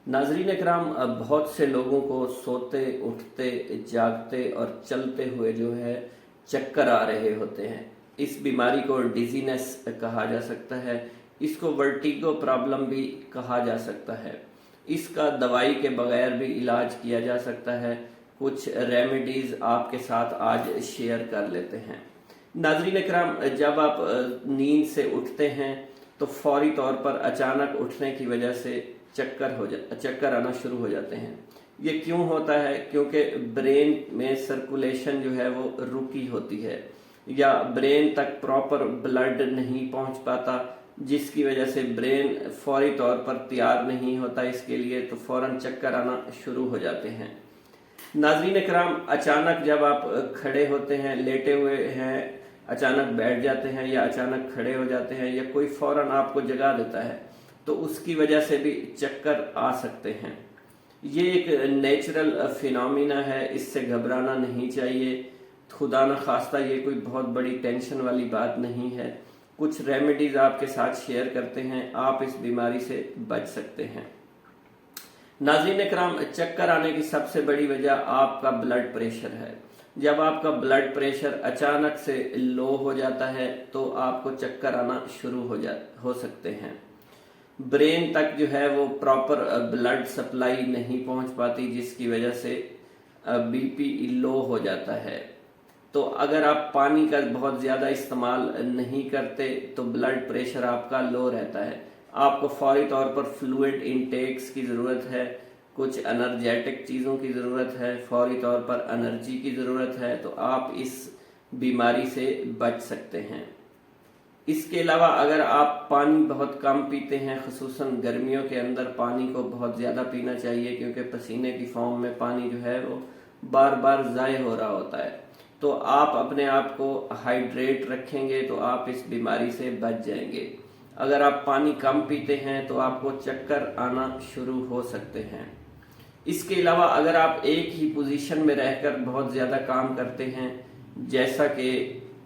नाजरीन इकराम, बहुत से लोगों को सोते उठते जागते और चलते हुए जो है चक्कर आ रहे होते हैं। इस बीमारी को डिजीनेस कहा जा सकता है। इसको वर्टिगो प्रॉब्लम भी कहा जा सकता है। इसका दवाई के बगैर भी इलाज किया जा सकता है। कुछ रेमेडीज आपके साथ आज शेयर कर लेते हैं। नाजरीन इकराम, जब आप नींद से उठते हैं तो फौरी तौर पर अचानक उठने की वजह से चक्कर आना शुरू हो जाते हैं। ये क्यों होता है? क्योंकि ब्रेन में सर्कुलेशन जो है वो रुकी होती है या ब्रेन तक प्रॉपर ब्लड नहीं पहुंच पाता, जिसकी वजह से ब्रेन फौरी तौर पर तैयार नहीं होता इसके लिए, तो फौरन चक्कर आना शुरू हो जाते हैं। नाजरीन इकराम, अचानक जब आप खड़े होते हैं, लेटे हुए हैं, अचानक बैठ जाते हैं या अचानक खड़े हो जाते हैं या कोई फौरन आपको जगा देता है, तो उसकी वजह से भी चक्कर आ सकते हैं। ये एक नेचुरल फिनोमिना है, इससे घबराना नहीं चाहिए। खुदा न खास्ता ये कोई बहुत बड़ी टेंशन वाली बात नहीं है। कुछ रेमेडीज आपके साथ शेयर करते हैं, आप इस बीमारी से बच सकते हैं। नाज़रीन इकराम, चक्कर आने की सबसे बड़ी वजह आपका ब्लड प्रेशर है। जब आपका ब्लड प्रेशर अचानक से लो हो जाता है तो आपको चक्कर आना शुरू हो सकते हैं। ब्रेन तक जो है वो प्रॉपर ब्लड सप्लाई नहीं पहुंच पाती, जिसकी वजह से बीपी लो हो जाता है। तो अगर आप पानी का बहुत ज़्यादा इस्तेमाल नहीं करते तो ब्लड प्रेशर आपका लो रहता है। आपको फौरी तौर पर फ्लूइड इनटेक्स की ज़रूरत है, कुछ एनर्जेटिक चीज़ों की ज़रूरत है, फौरी तौर पर एनर्जी की ज़रूरत है, तो आप इस बीमारी से बच सकते हैं। इसके अलावा अगर आप पानी बहुत कम पीते हैं, खुसूसन गर्मियों के अंदर पानी को बहुत ज़्यादा पीना चाहिए, क्योंकि पसीने की फॉर्म में पानी जो है वो बार बार ज़ाय हो रहा होता है। तो आप अपने आप को हाइड्रेट रखेंगे तो आप इस बीमारी से बच जाएंगे। अगर आप पानी कम पीते हैं तो आपको चक्कर आना शुरू हो सकते हैं। इसके अलावा अगर आप एक ही पोजीशन में रहकर बहुत ज़्यादा काम करते हैं, जैसा कि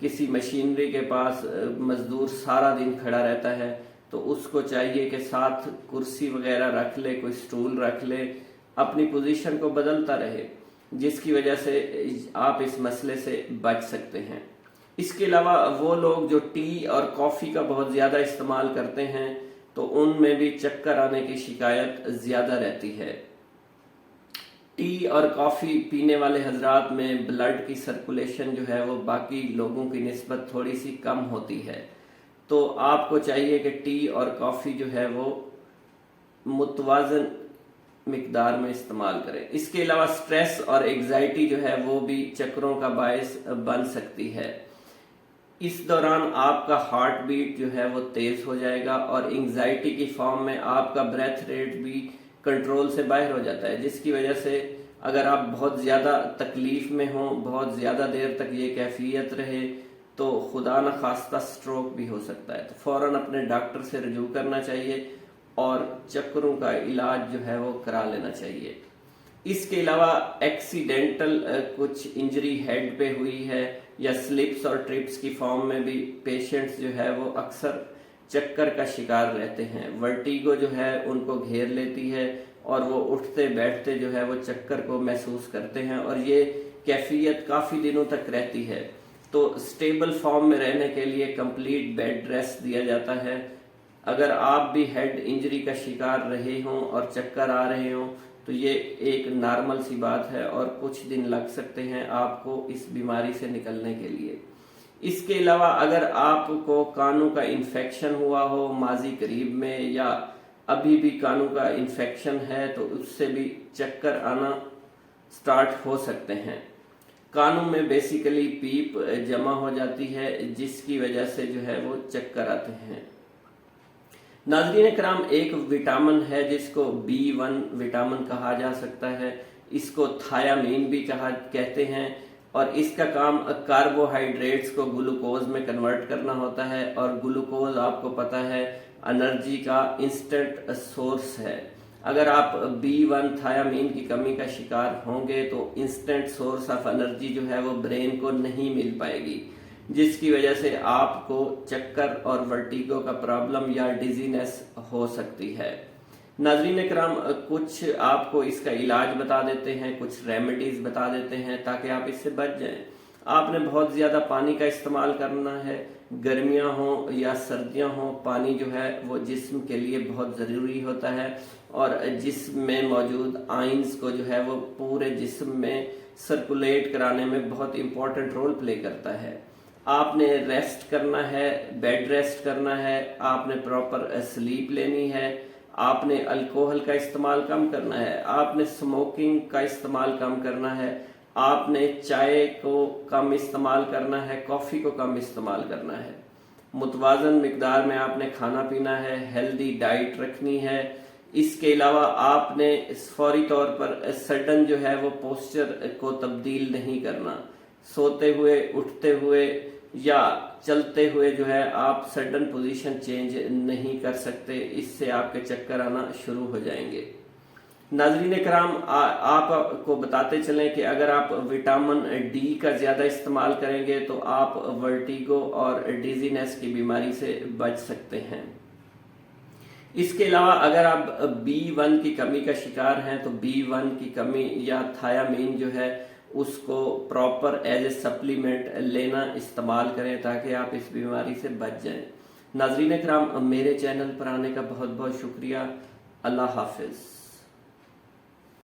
किसी मशीनरी के पास मजदूर सारा दिन खड़ा रहता है, तो उसको चाहिए कि साथ कुर्सी वगैरह रख ले, कोई स्टूल रख ले, अपनी पोजीशन को बदलता रहे, जिसकी वजह से आप इस मसले से बच सकते हैं। इसके अलावा वो लोग जो टी और कॉफ़ी का बहुत ज़्यादा इस्तेमाल करते हैं तो उनमें भी चक्कर आने की शिकायत ज़्यादा रहती है। टी और कॉफ़ी पीने वाले हजरात में ब्लड की सर्कुलेशन जो है वो बाकी लोगों की निस्बत थोड़ी सी कम होती है, तो आपको चाहिए कि टी और कॉफ़ी जो है वो मुतवाज़न मिकदार में इस्तेमाल करें। इसके अलावा स्ट्रेस और एग्जाइटी जो है वो भी चक्करों का बायस बन सकती है। इस दौरान आपका हार्ट बीट जो है वो तेज़ हो जाएगा और एंग्जाइटी की फॉर्म में आपका ब्रेथ रेट भी कंट्रोल से बाहर हो जाता है, जिसकी वजह से अगर आप बहुत ज़्यादा तकलीफ़ में हों, बहुत ज़्यादा देर तक ये कैफियत रहे, तो खुदा न खास्ता स्ट्रोक भी हो सकता है। तो फ़ौरन अपने डॉक्टर से रजू करना चाहिए और चक्करों का इलाज जो है वो करा लेना चाहिए। इसके अलावा एक्सीडेंटल कुछ इंजरी हेड पे हुई है या स्लिप्स और ट्रिप्स की फॉर्म में भी पेशेंट्स जो है वो अक्सर चक्कर का शिकार रहते हैं। वर्टिगो जो है उनको घेर लेती है और वो उठते बैठते जो है वो चक्कर को महसूस करते हैं और ये कैफियत काफ़ी दिनों तक रहती है। तो स्टेबल फॉर्म में रहने के लिए कंप्लीट बेड रेस्ट दिया जाता है। अगर आप भी हेड इंजरी का शिकार रहे हों और चक्कर आ रहे हों तो ये एक नॉर्मल सी बात है और कुछ दिन लग सकते हैं आपको इस बीमारी से निकलने के लिए। इसके अलावा अगर आपको कानों का इन्फेक्शन हुआ हो माजी करीब में या अभी भी कानों का इन्फेक्शन है तो उससे भी चक्कर आना स्टार्ट हो सकते हैं। कानों में बेसिकली पीप जमा हो जाती है, जिसकी वजह से जो है वो चक्कर आते हैं। नाज़रीन इकराम, एक विटामिन है जिसको B1 विटामिन कहा जा सकता है, इसको थायामीन भी कहते हैं और इसका काम कार्बोहाइड्रेट्स को ग्लूकोज में कन्वर्ट करना होता है और ग्लूकोज आपको पता है एनर्जी का इंस्टेंट सोर्स है। अगर आप B1 थायामीन की कमी का शिकार होंगे तो इंस्टेंट सोर्स ऑफ एनर्जी जो है वो ब्रेन को नहीं मिल पाएगी, जिसकी वजह से आपको चक्कर और वर्टिगो का प्रॉब्लम या डिजीनेस हो सकती है। नाज़रीन इकराम, कुछ आपको इसका इलाज बता देते हैं, कुछ रेमेडीज़ बता देते हैं ताकि आप इससे बच जाएं। आपने बहुत ज़्यादा पानी का इस्तेमाल करना है। गर्मियां हों या सर्दियां हों, पानी जो है वो जिस्म के लिए बहुत ज़रूरी होता है और जिस्म में मौजूद आयंस को जो है वो पूरे जिस्म में सर्कुलेट कराने में बहुत इम्पोर्टेंट रोल प्ले करता है। आपने रेस्ट करना है, बेड रेस्ट करना है, आपने प्रॉपर स्लीप लेनी है, आपने अल्कोहल का इस्तेमाल कम करना है, आपने स्मोकिंग का इस्तेमाल कम करना है, आपने चाय को कम इस्तेमाल करना है, कॉफ़ी को कम इस्तेमाल करना है, मुतवाज़न मिकदार में आपने खाना पीना है, हेल्दी डाइट रखनी है। इसके अलावा आपने फौरी तौर पर सडन जो है वो पोस्चर को तब्दील नहीं करना। सोते हुए, उठते हुए या चलते हुए जो है आप सडन पोजीशन चेंज नहीं कर सकते, इससे आपके चक्कर आना शुरू हो जाएंगे। नाज़रीन कराम, आपको बताते चलें कि अगर आप विटामिन डी का ज़्यादा इस्तेमाल करेंगे तो आप वर्टिगो और डिजीनेस की बीमारी से बच सकते हैं। इसके अलावा अगर आप B1 की कमी का शिकार हैं तो B1 की कमी या थायामीन जो है उसको प्रॉपर एज ए सप्लीमेंट लेना इस्तेमाल करें ताकि आप इस बीमारी से बच जाएं। नाज़रीन कराम, मेरे चैनल पर आने का बहुत बहुत शुक्रिया। अल्लाह हाफिज़।